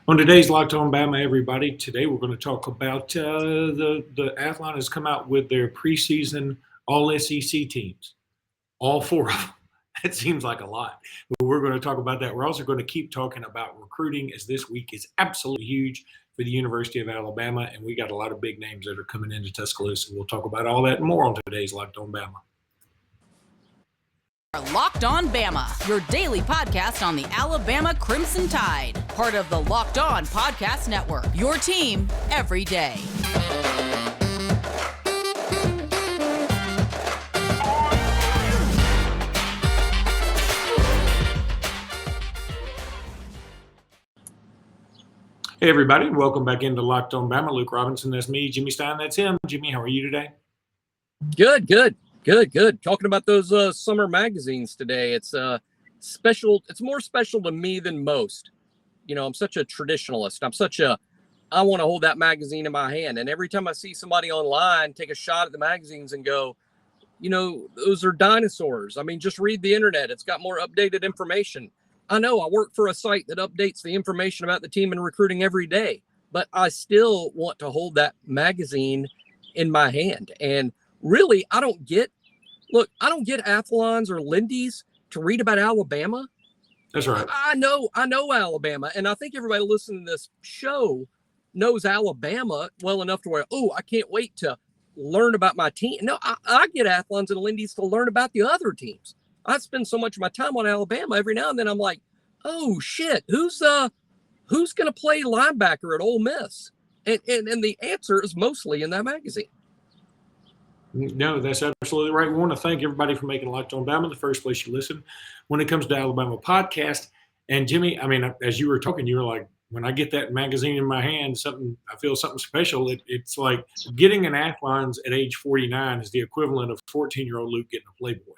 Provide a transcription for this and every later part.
On today's Locked On Bama, everybody, today we're going to talk about the Athlon has come out with their preseason All SEC teams, all four of them. That seems like a lot, but we're going to talk about that. We're also going to keep talking about recruiting, as this week is absolutely huge for the University of Alabama, and we got a lot of big names that are coming into Tuscaloosa. We'll talk about all that and more on today's Locked On Bama. Locked On Bama, your daily podcast on the Alabama Crimson Tide. Part of the Locked On Podcast Network, your team every day. Hey, everybody, welcome back into Locked On Bama. Luke Robinson, that's me. Jimmy Stein, that's him. Jimmy, how are you today? Good. Talking about those summer magazines today. It's special. It's more special to me than most. You know, I'm such a traditionalist. I want to hold that magazine in my hand. And every time I see somebody online take a shot at the magazines and go, you know, those are dinosaurs. I mean, just read the internet. It's got more updated information. I know I work for a site that updates the information about the team and recruiting every day, but I still want to hold that magazine in my hand. And really, I don't get Athlons or Lindy's to read about Alabama. That's right. I know Alabama, and I think everybody listening to this show knows Alabama well enough to where, I can't wait to learn about my team. No, I get Athlons and Lindy's to learn about the other teams. I spend so much of my time on Alabama. Every now and then I'm like, oh shit, who's going to play linebacker at Ole Miss? And the answer is mostly in that magazine. No, that's absolutely right. We want to thank everybody for making Locked On Bama the first place you listen when it comes to Alabama podcast. And Jimmy, I mean, as you were talking, you were like, when I get that magazine in my hand, I feel something special. It's like getting an Athlons at age 49 is the equivalent of 14-year-old Luke getting a Playboy.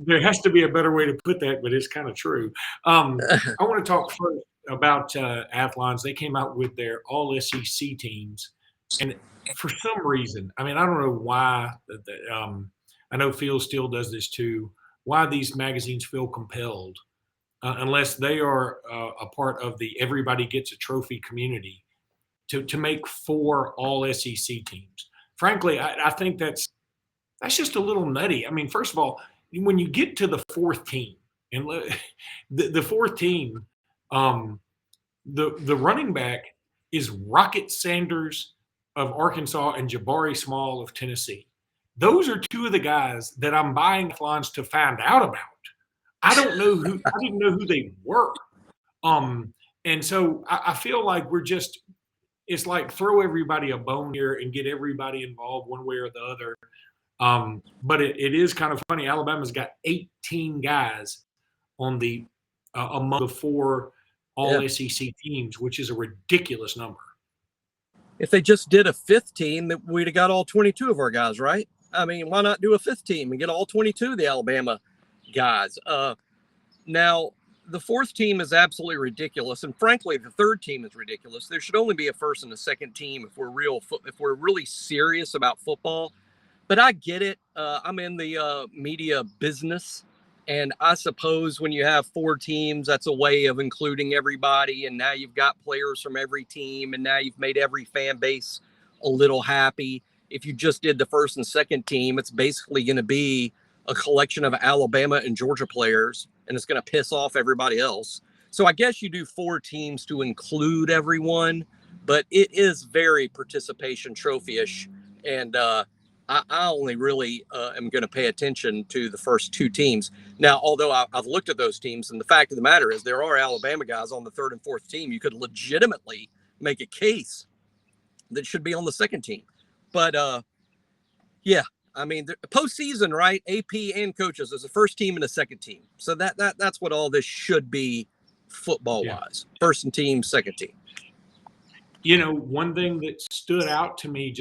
There has to be a better way to put that, but it's kind of true. I want to talk first about Athlons. They came out with their all SEC teams, and for some reason, I mean, I don't know why. I know Phil still does this too. Why these magazines feel compelled, unless they are a part of the everybody gets a trophy community, to make 4 all SEC teams. Frankly, I think that's just a little nutty. I mean, first of all, when you get to the 4th team, and the 4th team, the running back is Rocket Sanders of Arkansas and Jabari Small of Tennessee. Those are 2 of the guys that I'm buying Athlons to find out about. I didn't know who they were. And so I feel like it's like throw everybody a bone here and get everybody involved one way or the other. But it is kind of funny. Alabama's got 18 guys on the among the 4 all SEC teams, which is a ridiculous number. If they just did a 5th team, we'd have got all 22 of our guys, right? I mean, why not do a 5th team and get all 22 of the Alabama guys? Now, the 4th team is absolutely ridiculous, and frankly, the 3rd team is ridiculous. There should only be a 1st and a 2nd team if we're really serious about football. But I get it. I'm in the media business. And I suppose when you have 4 teams, that's a way of including everybody. And now you've got players from every team. And now you've made every fan base a little happy. If you just did the 1st and 2nd team, it's basically going to be a collection of Alabama and Georgia players. And it's going to piss off everybody else. So I guess you do 4 teams to include everyone. But it is very participation trophy-ish. And I only really am going to pay attention to the first 2 teams. Now, although I've looked at those teams, and the fact of the matter is there are Alabama guys on the 3rd and 4th team. You could legitimately make a case that should be on the 2nd team. But, I mean, the postseason, right? AP and coaches is the 1st team and the 2nd team. So that's what all this should be football-wise. 1st team, 2nd team. You know, one thing that stood out to me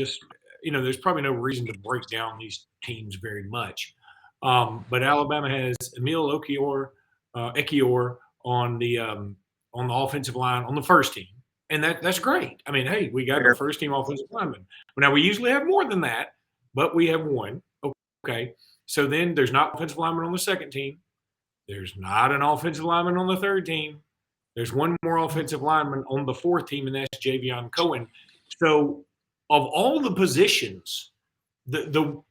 there's probably no reason to break down these teams very much. But Alabama has Emil Ekiyor on the offensive line on the 1st team. And that's great. I mean, hey, we got our 1st team offensive lineman. Now, we usually have more than that, but we have 1. Okay. So then there's not offensive lineman on the 2nd team. There's not an offensive lineman on the 3rd team. There's one more offensive lineman on the fourth team, and that's Javion Cohen. So of all the positions, the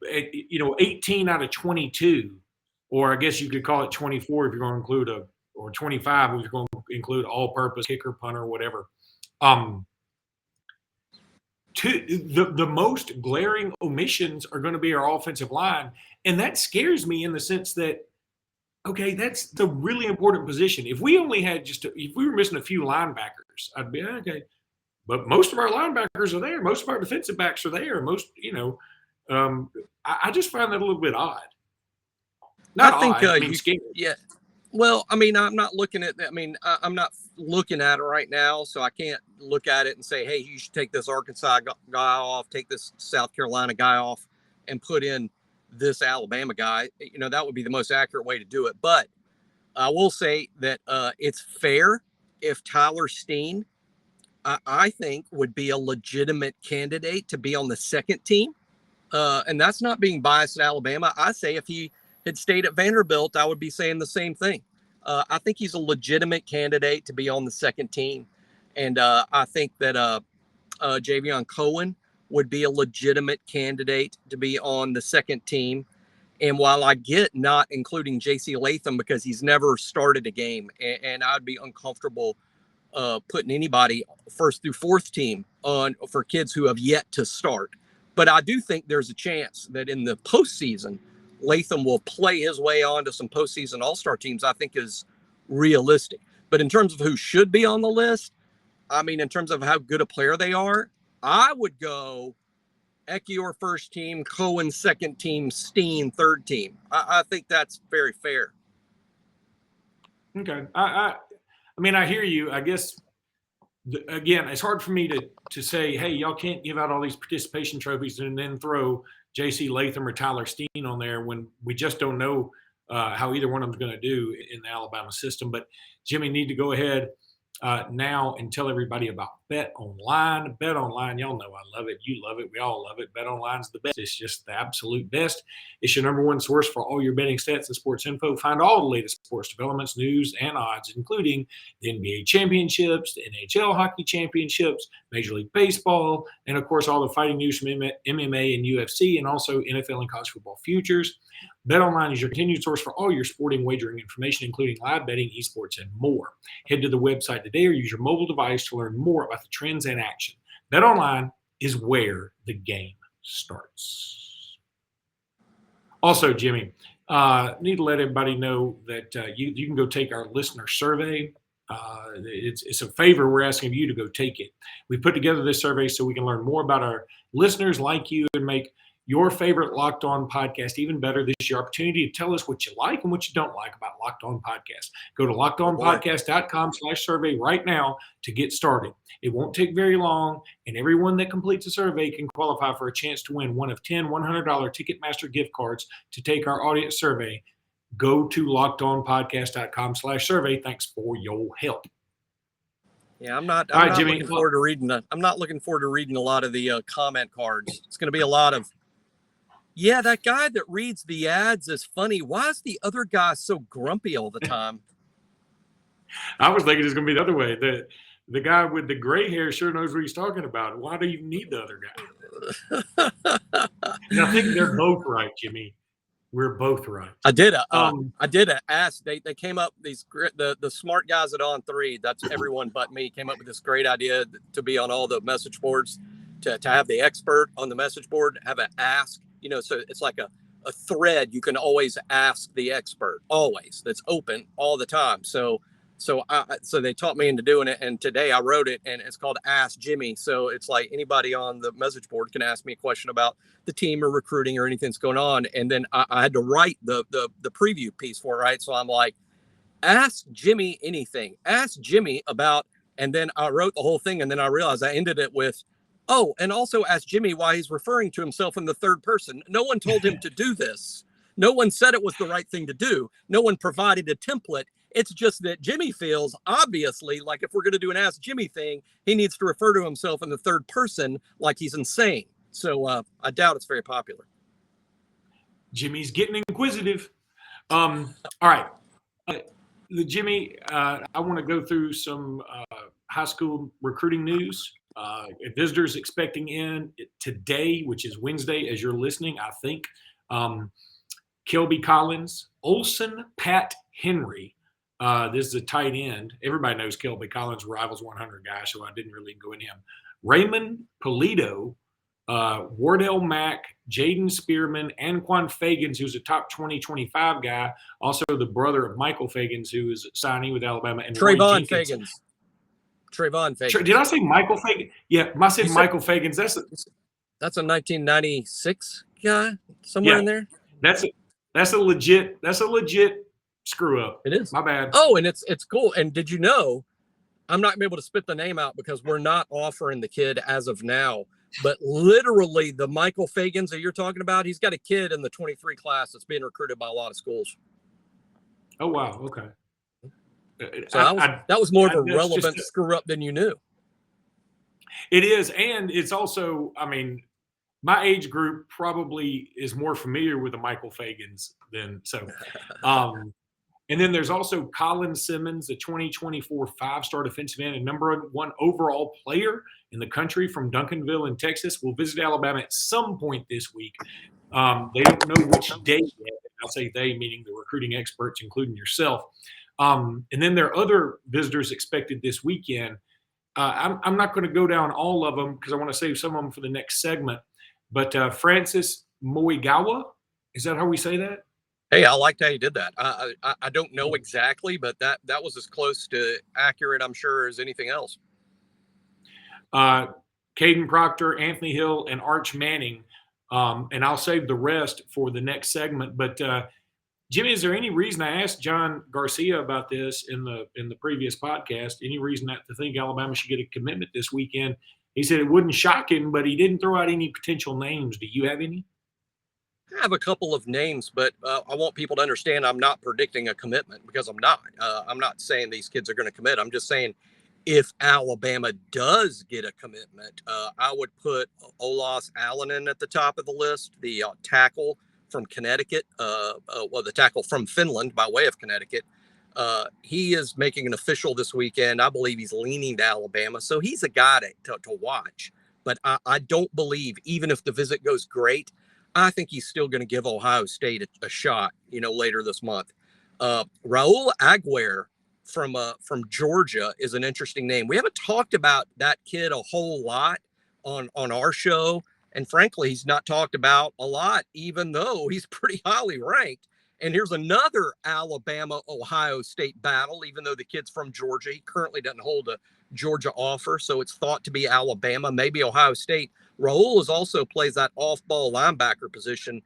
18 out of 22, or I guess you could call it 24 if you're going to include or 25 if you're going to include all-purpose kicker, punter, whatever. The most glaring omissions are going to be our offensive line, and that scares me in the sense that, okay, that's the really important position. If we only had if we were missing a few linebackers, I'd be okay. But most of our linebackers are there. Most of our defensive backs are there. I just find that a little bit odd. Not I think, odd. I mean, scary. Yeah. Well, I mean, I'm not looking at that. I mean, I'm not looking at it right now, so I can't look at it and say, hey, you should take this Arkansas guy off, take this South Carolina guy off, and put in this Alabama guy. That would be the most accurate way to do it. But I will say that it's fair if Tyler Steen, I think, would be a legitimate candidate to be on the second team. And that's not being biased at Alabama. I say if he had stayed at Vanderbilt, I would be saying the same thing. I think he's a legitimate candidate to be on the second team. And I think that Javion Cohen would be a legitimate candidate to be on the second team. And while I get not including J.C. Latham because he's never started a game, and I'd be uncomfortable putting anybody first through fourth team on for kids who have yet to start. But I do think there's a chance that in the postseason, Latham will play his way on to some postseason all-star teams, I think is realistic. But in terms of who should be on the list, I mean, in terms of how good a player they are, I would go Ekiyor first team, Cohen second team, Steen third team. I think that's very fair. Okay. I mean, I hear you. I guess, again, it's hard for me to say, hey, y'all can't give out all these participation trophies and then throw J.C. Latham or Tyler Steen on there when we just don't know how either one of them's going to do in the Alabama system. But Jimmy, need to go ahead now and tell everybody about Bet Online. Bet Online, y'all know I love it. You love it. We all love it. Bet Online's the best. It's just the absolute best. It's your number one source for all your betting stats and sports info. Find all the latest sports developments, news, and odds, including the NBA championships, the NHL hockey championships, Major League Baseball, and, of course, all the fighting news from MMA and UFC, and also NFL and college football futures. BetOnline is your continued source for all your sporting wagering information, including live betting, esports, and more. Head to the website today or use your mobile device to learn more about the trends in action. BetOnline is where the game starts. Also, Jimmy, need to let everybody know that you can go take our listener survey. It's a favor we're asking of you to go take it. We put together this survey so we can learn more about our listeners like you and make your favorite Locked On podcast even better. This is your opportunity to tell us what you like and what you don't like about Locked On Podcast. Go to lockedonpodcast.com/survey right now to get started. It won't take very long, and everyone that completes a survey can qualify for a chance to win one of 10 $100 Ticketmaster gift cards to take our audience survey. Go to lockedonpodcast.com/survey. Thanks for your help. Yeah, I'm not Jimmy, looking forward to reading that. I'm not looking forward to reading a lot of the comment cards. It's going to be a lot of, yeah, that guy that reads the ads is funny. Why is the other guy so grumpy all the time? I was thinking it's going to be the other way. The guy with the gray hair sure knows what he's talking about. Why do you need the other guy? And I think they're both right, Jimmy. We're both right. I did ask. They came up, the smart guys at On3, that's everyone but me, came up with this great idea to be on all the message boards, to have the expert on the message board, have an ask. So it's like a thread you can always ask the expert, always, that's open all the time. So they taught me into doing it, and today I wrote it, and it's called Ask Jimmy. So it's like anybody on the message board can ask me a question about the team or recruiting or anything that's going on, and then I had to write the preview piece for it, right? So I'm like, ask Jimmy anything, ask Jimmy about, and then I wrote the whole thing, and then I realized I ended it with, oh, and also ask Jimmy why he's referring to himself in the third person. No one told him to do this. No one said it was the right thing to do. No one provided a template. It's just that Jimmy feels, obviously, like if we're going to do an Ask Jimmy thing, he needs to refer to himself in the third person like he's insane. So I doubt it's very popular. Jimmy's getting inquisitive. All right. Jimmy, I want to go through some high school recruiting news. Visitors expecting in today, which is Wednesday, as you're listening, I think. Kelby Collins, Olson Pat Henry. This is a tight end. Everybody knows Kelby Collins, Rivals 100 guy, so I didn't really go in him. Raymond Polito, Wardell Mack, Jaden Spearman, Anquan Fagans, who's a top 2025 guy, also the brother of Michael Fagans, who is signing with Alabama, and Trayvon Fagans. Did I say Michael Fagans? Yeah, I said Michael Fagans. That's a 1996 guy somewhere in there. That's a legit screw up. It is. My bad. Oh, and it's cool. And did you know, I'm not gonna be able to spit the name out because we're not offering the kid as of now. But literally, the Michael Fagans that you're talking about, he's got a kid in the 23 class that's being recruited by a lot of schools. Oh wow, okay. So that was more of a relevant screw up than you knew. It is, and it's also, I mean, my age group probably is more familiar with the Michael Fagans than so. And then there's also Colin Simmons, the 2024 five-star defensive end and number 1 overall player in the country from Duncanville in Texas, will visit Alabama at some point this week. They don't know which day yet. I'll say they, meaning the recruiting experts, including yourself. And then there are other visitors expected this weekend. I'm not going to go down all of them because I want to save some of them for the next segment. But Francis Moigawa, is that how we say that? Hey, I liked how you did that. I don't know exactly, but that was as close to accurate, I'm sure, as anything else. Caden Proctor, Anthony Hill, and Arch Manning. And I'll save the rest for the next segment. But Jimmy, is there any reason, I asked John Garcia about this in the previous podcast, any reason to think Alabama should get a commitment this weekend? He said it wouldn't shock him, but he didn't throw out any potential names. Do you have any? I have a couple of names, but I want people to understand I'm not predicting a commitment because I'm not. I'm not saying these kids are going to commit. I'm just saying if Alabama does get a commitment, I would put Olas Allonen at the top of the list, the tackle from Connecticut, the tackle from Finland by way of Connecticut. He is making an official this weekend. I believe he's leaning to Alabama. So he's a guy to watch. But I don't believe, even if the visit goes great, I think he's still going to give Ohio State a shot, later this month. Raul Aguirre from Georgia is an interesting name. We haven't talked about that kid a whole lot on our show. And frankly, he's not talked about a lot, even though he's pretty highly ranked. And here's another Alabama-Ohio State battle, even though the kid's from Georgia. He currently doesn't hold a Georgia offer, so it's thought to be Alabama, maybe Ohio State. Raul also plays that off-ball linebacker position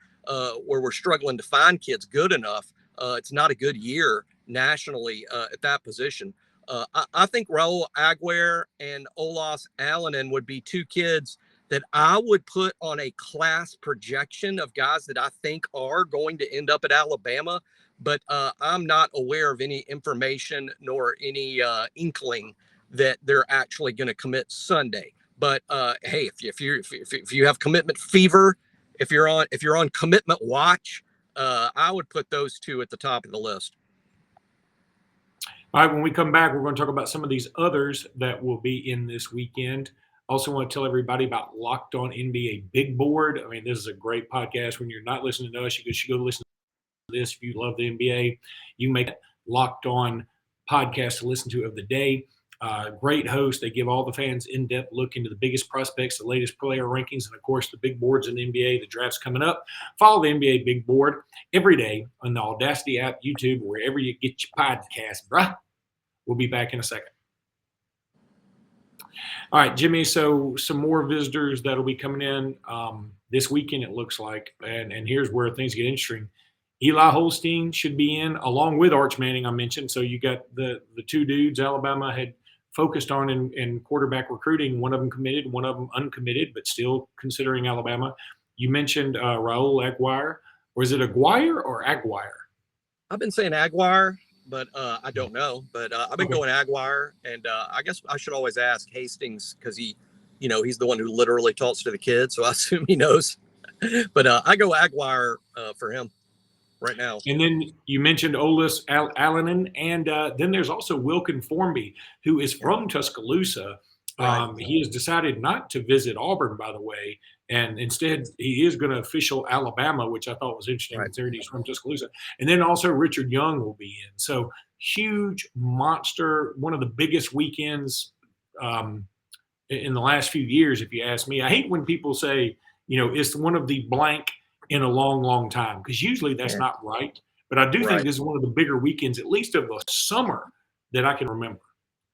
where we're struggling to find kids good enough. It's not a good year nationally at that position. I think Raul Aguirre and Olas Allonen would be two kids that I would put on a class projection of guys that I think are going to end up at Alabama, but I'm not aware of any information nor any inkling that they're actually going to commit Sunday. But hey, if you have commitment fever, if you're on commitment watch, I would put those two at the top of the list. All right, when we come back, we're going to talk about some of these others that will be in this weekend. Also want to tell everybody about Locked On NBA Big Board. I mean, this is a great podcast. When you're not listening to us, you should go listen to this. If you love the NBA, you make it Locked On podcast to listen to of the day. Great host. They give all the fans in-depth look into the biggest prospects, the latest player rankings, and, of course, the big boards in the NBA. The draft's coming up. Follow the NBA Big Board every day on the Audacity app, YouTube, wherever you get your podcast, bruh. We'll be back in a second. All right, Jimmy, so some more visitors that'll be coming in this weekend, it looks like. And here's where things get interesting. Eli Holstein should be in along with Arch Manning, I mentioned. So you got the two dudes Alabama had focused on in quarterback recruiting. One of them committed, one of them uncommitted, but still considering Alabama. You mentioned Raul Aguirre. Or is it Aguirre or Aguirre? I've been saying Aguirre, but I don't know. But I've been going Aguirre, and I guess I should always ask Hastings because he's the one who literally talks to the kids, so I assume he knows. But I go Aguirre for him. right now. And then you mentioned Olis Alanen, and then there's also Wilkin Formby, who is from Tuscaloosa. Right. He has decided not to visit Auburn, by the way, and instead he is going to official Alabama, which I thought was interesting Right. considering he's from Tuscaloosa. And then also Richard Young will be in. So huge monster, one of the biggest weekends in the last few years, if you ask me. I hate when people say, it's one of the blank in a long, long time, because usually that's not right. But I do think this is one of the bigger weekends, at least of the summer, that I can remember.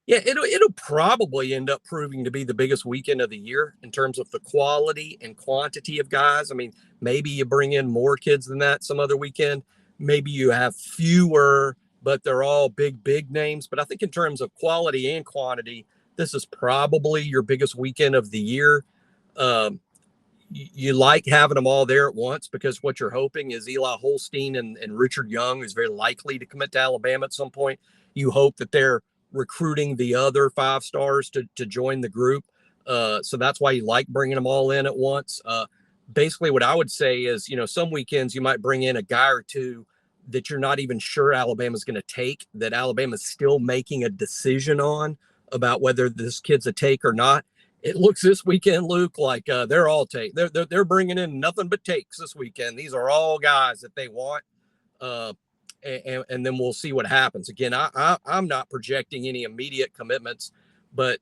Yeah, it'll probably end up proving to be the biggest weekend of the year in terms of the quality and quantity of guys. I mean, maybe you bring in more kids than that some other weekend. Maybe you have fewer, but they're all big names. But I think in terms of quality and quantity, this is probably your biggest weekend of the year. You like having them all there at once, because what you're hoping is Eli Holstein and Richard Young, who's very likely to commit to Alabama at some point. You hope that they're recruiting the other 5 stars to join the group. So that's why you like bringing them all in at once. Basically what I would say is, some weekends you might bring in a guy or two that you're not even sure Alabama's going to take, that Alabama's still making a decision on about whether this kid's a take or not. It looks this weekend, Luke, like they're all take. They're bringing in nothing but takes this weekend. These are all guys that they want, and then we'll see what happens. Again, I'm not projecting any immediate commitments, but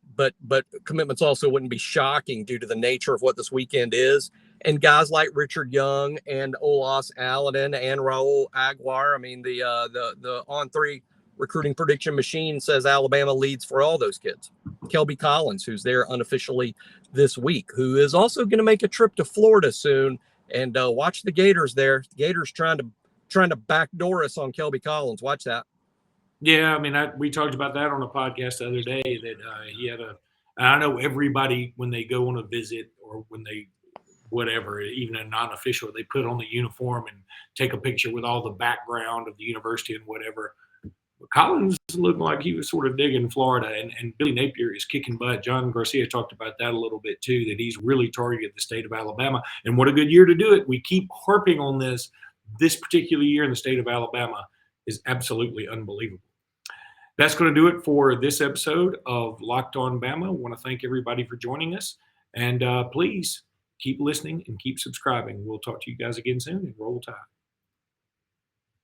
commitments also wouldn't be shocking due to the nature of what this weekend is. And guys like Richard Young and Olas Aladen and Raul Aguilar. I mean, the On3 recruiting prediction machine says Alabama leads for all those kids. Kelby Collins, who's there unofficially this week, who is also going to make a trip to Florida soon. And watch the Gators there. The Gators trying to backdoor us on Kelby Collins. Watch that. Yeah, I mean, we talked about that on a podcast the other day, that he had I know everybody, when they go on a visit or when they, whatever, even a non-official, they put on the uniform and take a picture with all the background of the university and whatever. But Collins looked like he was sort of digging Florida, and Billy Napier is kicking butt. John Garcia talked about that a little bit too, that he's really targeted the state of Alabama. And what a good year to do it. We keep harping on this. This particular year in the state of Alabama is absolutely unbelievable. That's going to do it for this episode of Locked On Bama. I want to thank everybody for joining us. And please keep listening and keep subscribing. We'll talk to you guys again soon, and roll tide.